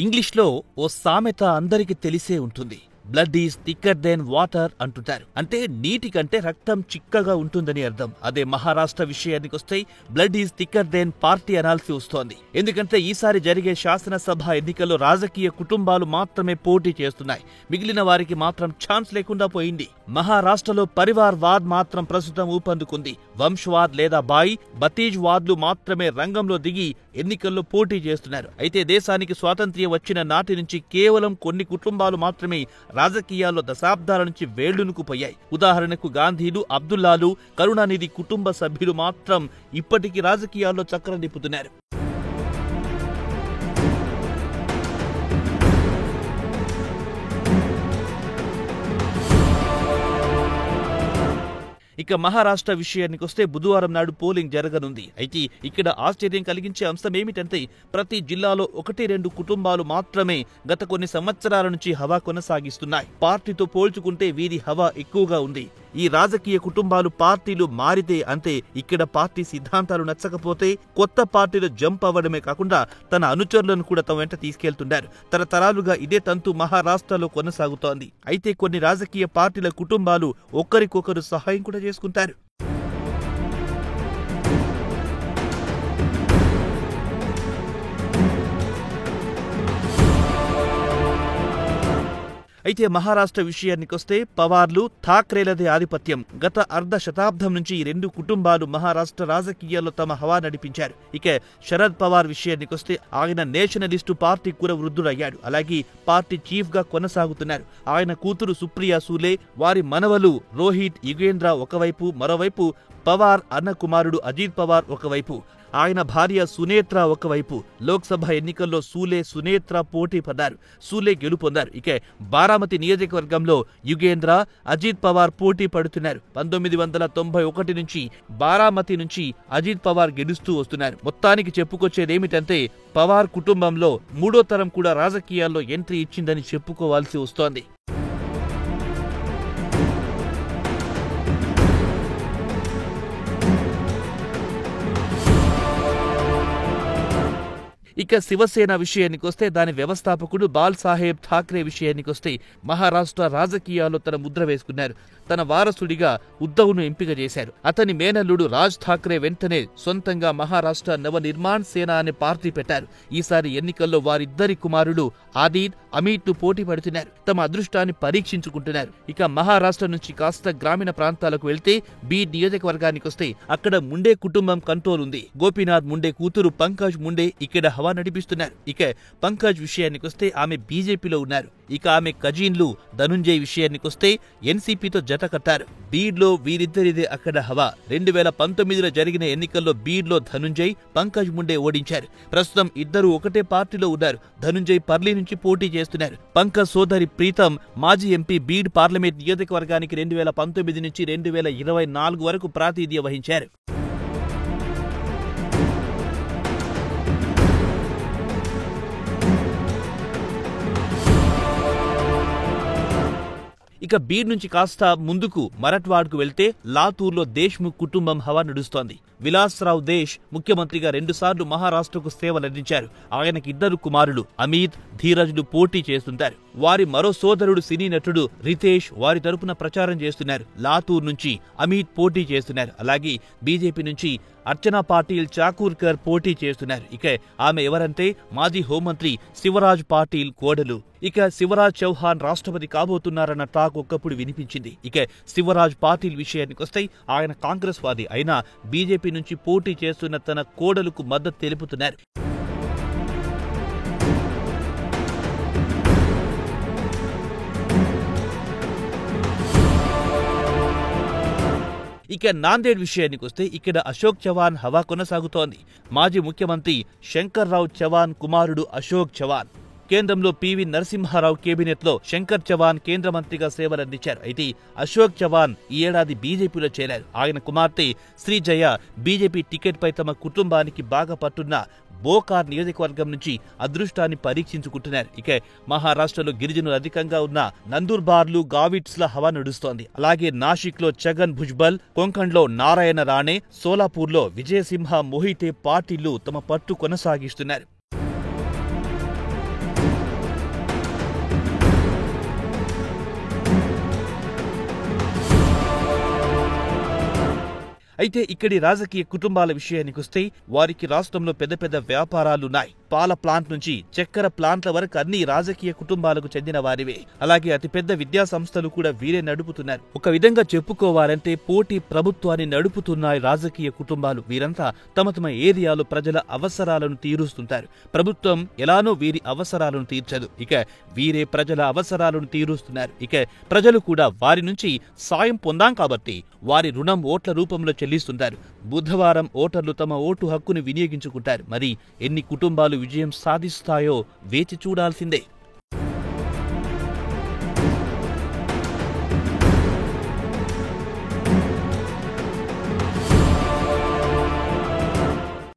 ఇంగ్లీష్లో ఓ సామెత అందరికి తెలిసే ఉంటుంది. Blood is thicker then water అంటుంటారు. అంటే నీటి కంటే రక్తం చిక్కగా ఉంటుందని అర్థం. అదే మహారాష్ట్ర విషయానికి వస్తే blood is thicker than party అనాల్సి వస్తోంది. ఎందుకంటే ఈసారి జరిగే శాసనసభ ఎన్నికల్లో రాజకీయ కుటుంబాలు మాత్రమే పోటీ చేస్తున్నాయి. మిగిలిన వారికి మాత్రం ఛాన్స్ లేకుండా పోయింది. మహారాష్ట్రలో పరివార్ వాద్ మాత్రం ప్రస్తుతం ఊపందుకుంది. వంశవాద్ లేదా బాయ్ బతీజ్ వాద్లు మాత్రమే రంగంలో దిగి ఎన్నికల్లో పోటీ చేస్తున్నారు. అయితే దేశానికి స్వాతంత్ర్యం వచ్చిన నాటి నుంచి కేవలం కొన్ని కుటుంబాలు మాత్రమే రాజకీయాల్లో దశాబ్దాల నుంచి వేళ్లునుకుపోయాయి. ఉదాహరణకు గాంధీలు, అబ్దుల్లాలు, కరుణానిధి కుటుంబ సభ్యులు మాత్రం ఇప్పటికీ రాజకీయాల్లో చక్రం తిప్పుతున్నారు. ఇక మహారాష్ట్ర విషయానికి వస్తే బుధవారం నాడు పోలింగ్ జరగనుంది. అయితే ఇక్కడ ఆశ్చర్యం కలిగించే అంశం ఏమిటంటే ప్రతి జిల్లాలో 1-2 కుటుంబాలు మాత్రమే గత కొన్ని సంవత్సరాల నుంచి హవా కొనసాగిస్తున్నాయి. పార్టీతో పోల్చుకుంటే వీరి హవా ఎక్కువగా ఉంది. ఈ రాజకీయ కుటుంబాలు పార్టీలు మారితే అంతే. ఇక్కడ పార్టీ సిద్ధాంతాలు నచ్చకపోతే కొత్త పార్టీలు జంప్ అవ్వడమే కాకుండా తన అనుచరులను కూడా తమ వెంట తీసుకెళ్తున్నారు. తరతరాలుగా ఇదే తంతు మహారాష్ట్రలో కొనసాగుతోంది. అయితే కొన్ని రాజకీయ పార్టీల కుటుంబాలు ఒకరికొకరు సహాయం కూడా చేసుకుంటారు. అయితే మహారాష్ట్ర విషయానికొస్తే పవార్లు, ఠాక్రేలదే ఆధిపత్యం. గత అర్ధ శతాబ్దం నుంచి ఈ రెండు కుటుంబాలు మహారాష్ట్ర రాజకీయాల్లో తమ హవా నడిపించారు. ఇక శరద్ పవార్ విషయానికొస్తే ఆయన నేషనలిస్టు పార్టీ కూడా వృద్ధుడయ్యాడు. అలాగే పార్టీ చీఫ్ గా కొనసాగుతున్నారు. ఆయన కూతురు సుప్రియా సూలే, వారి మనవలు రోహిత్, యుగేంద్ర ఒకవైపు, మరోవైపు పవార్ అన్న కుమారుడు అజిత్ పవార్ ఒకవైపు, ఆయన భార్య సునేత్ర ఒకవైపు. లోక్సభ ఎన్నికల్లో సూలే, సునేత్ర పోటీ పడ్డారు. సూలే గెలుపొందారు. ఇక బారామతి నియోజకవర్గంలో యుగేంద్ర, అజిత్ పవార్ పోటీ పడుతున్నారు. 1991 నుంచి బారామతి నుంచి అజిత్ పవార్ గెలుస్తూ వస్తున్నారు. మొత్తానికి చెప్పుకొచ్చేదేమిటంటే పవార్ కుటుంబంలో మూడో తరం కూడా రాజకీయాల్లో ఎంట్రీ ఇచ్చిందని చెప్పుకోవాల్సి వస్తోంది. ఇక శివసేన విషయానికొస్తే దాని వ్యవస్థాపకుడు బాల్ సాహెబ్ ఠాక్రే విషయానికొస్తే మహారాష్ట్ర రాజకీయాల్లో తన ముద్ర వేసుకున్నారు. తన వారసుడిగా ఉద్ధవ్ను ఎంపిక చేశారు. అతని మేనల్లుడు రాజ్ ఠాక్రే వెంటనే సొంతంగా మహారాష్ట్ర నవ నిర్మాణ్ సేన అనే పార్టీ పెట్టారు. ఈసారి ఎన్నికల్లో వారిద్దరి కుమారుడు ఆదిత్, అమిత్ పోటీ పడుతున్నారు. తమ అదృష్టాన్ని పరీక్షించుకుంటున్నారు. ఇక మహారాష్ట్ర నుంచి కాస్త గ్రామీణ ప్రాంతాలకు వెళ్తే బీడ్ నియోజకవర్గానికొస్తే అక్కడ ముండే కుటుంబం కంట్రోల్ ఉంది. గోపీనాథ్ ముండే కూతురు పంకజ్ ముండే ఇక్కడ హవా నడిపిస్తున్నారు. ఇక పంకజ్ విషయానికొస్తే ఆమె బీజేపీలో ఉన్నారు. ఇక ఆమె కజీన్లు ధనుంజయ్ విషయానికొస్తే ఎన్సీపీతో జత కట్టారు. బీడ్లో వీరిద్దరిదే అక్కడ హవా. 2019లో జరిగిన ఎన్నికల్లో బీడ్లో ధనుంజయ్, పంకజ్ ముండే ఓడించారు. ప్రస్తుతం ఇద్దరు ఒకటే పార్టీలో ఉన్నారు. ధనుంజయ్ పర్లీ నుంచి పోటీ చేస్తున్నారు. పంకజ్ సోదరి ప్రీతం మాజీ ఎంపీ బీడ్ పార్లమెంట్ నియోజకవర్గానికి 2019 నుంచి 2024 వరకు ప్రాతినిధ్యం వహించారు. ఇక బీడ్ నుంచి కాస్త ముందుకు మరఠ్వాడ్కు వెళ్తే లాతూర్లో దేశ్ముఖ్ కుటుంబం హవా నడుస్తోంది. విలాస్రావు దేశ్ ముఖ్యమంత్రిగా 2 సార్లు మహారాష్ట్రకు సేవలందించారు. ఆయనకి ఇద్దరు కుమారులు అమిత్, ధీరజ్లు పోటీ చేస్తుంటారు. వారి మరో సోదరుడు సినీ నటుడు రితేష్ వారి తరపున ప్రచారం చేస్తున్నారు. లాతూర్ నుంచి అమిత్ పోటీ చేస్తున్నారు. అలాగే బీజేపీ నుంచి అర్చనా పాటిల్ చాకూర్కర్ పోటీ చేస్తున్నారు. ఇక ఆమె ఎవరంటే మాజీ హోంమంత్రి శివరాజ్ పాటిల్ కోడలు. ఇక శివరాజ్ చౌహాన్ రాష్ట్రపతి కాబోతున్నారన్న టాక్ ఒక్కప్పుడు వినిపించింది. ఇక శివరాజ్ పాటిల్ విషయానికొస్తే ఆయన కాంగ్రెస్ వాది అయినా బీజేపీ నుంచి పోటీ చేస్తున్న తన కోడలుకు మద్దతు తెలుపుతున్నారు. ఇక నాందేడ్ విషయానికి వస్తే ఇక్కడ అశోక్ చవాన్ హవా కొనసాగుతోంది. మాజీ ముఖ్యమంత్రి శంకర్రావు చవాన్ కుమారుడు అశోక్ చవాన్. కేంద్రంలో పివి నరసింహారావు కేబినెట్లో శంకర్ చవాన్ కేంద్ర మంత్రిగా సేవలందించారు. అయితే అశోక్ చవాన్ ఈ ఏడాది బీజేపీలో చేరారు. ఆయన కుమార్తె శ్రీజయ బీజేపీ టికెట్ పై తమ కుటుంబానికి బాగా పట్టున్న బోకార్ నియోజకవర్గం నుంచి అదృష్టాన్ని పరీక్షించుకుంటున్నారు. ఇక మహారాష్ట్రలో గిరిజనులు అధికంగా ఉన్న నందూర్బార్లు, గావిట్స్ల హవా నడుస్తోంది. అలాగే నాసిక్లో ఛగన్ భుజ్బల్, కొంకణ్లో నారాయణ రాణే, సోలాపూర్లో విజయసింహ మొహితే పార్టీలు తమ పట్టు కొనసాగిస్తున్నారు. అయితే ఇక్కడి రాజకీయ కుటుంబాల విషయానికొస్తే వారికి రాష్ట్రంలో పెద్ద పెద్ద వ్యాపారాలున్నాయి. పాల ప్లాంట్ నుంచి చక్కెర ప్లాంట్ల వరకు అన్ని రాజకీయ కుటుంబాలకు చెందిన వారివే. అలాగే అతిపెద్ద విద్యా సంస్థలు కూడా వీరే నడుపుతున్నారు. ఒక విధంగా చెప్పుకోవాలంటే పోటీ ప్రభుత్వాన్ని నడుపుతున్నాయి రాజకీయ కుటుంబాలు. వీరంతా తమ తమ ఏరియాలో ప్రజల అవసరాలను తీరుస్తుంటారు. ప్రభుత్వం ఎలానో వీరి అవసరాలను తీర్చదు. ఇక వీరే ప్రజల అవసరాలను తీరుస్తున్నారు. ఇక ప్రజలు కూడా వారి నుంచి సాయం పొందాం కాబట్టి వారి రుణం ఓట్ల రూపంలో చెల్లిస్తుంటారు. బుధవారం ఓటర్లు తమ ఓటు హక్కును వినియోగించుకుంటారు. మరి ఎన్ని కుటుంబాలు విజయం సాధిస్తాయో వేచి చూడాల్సిందే.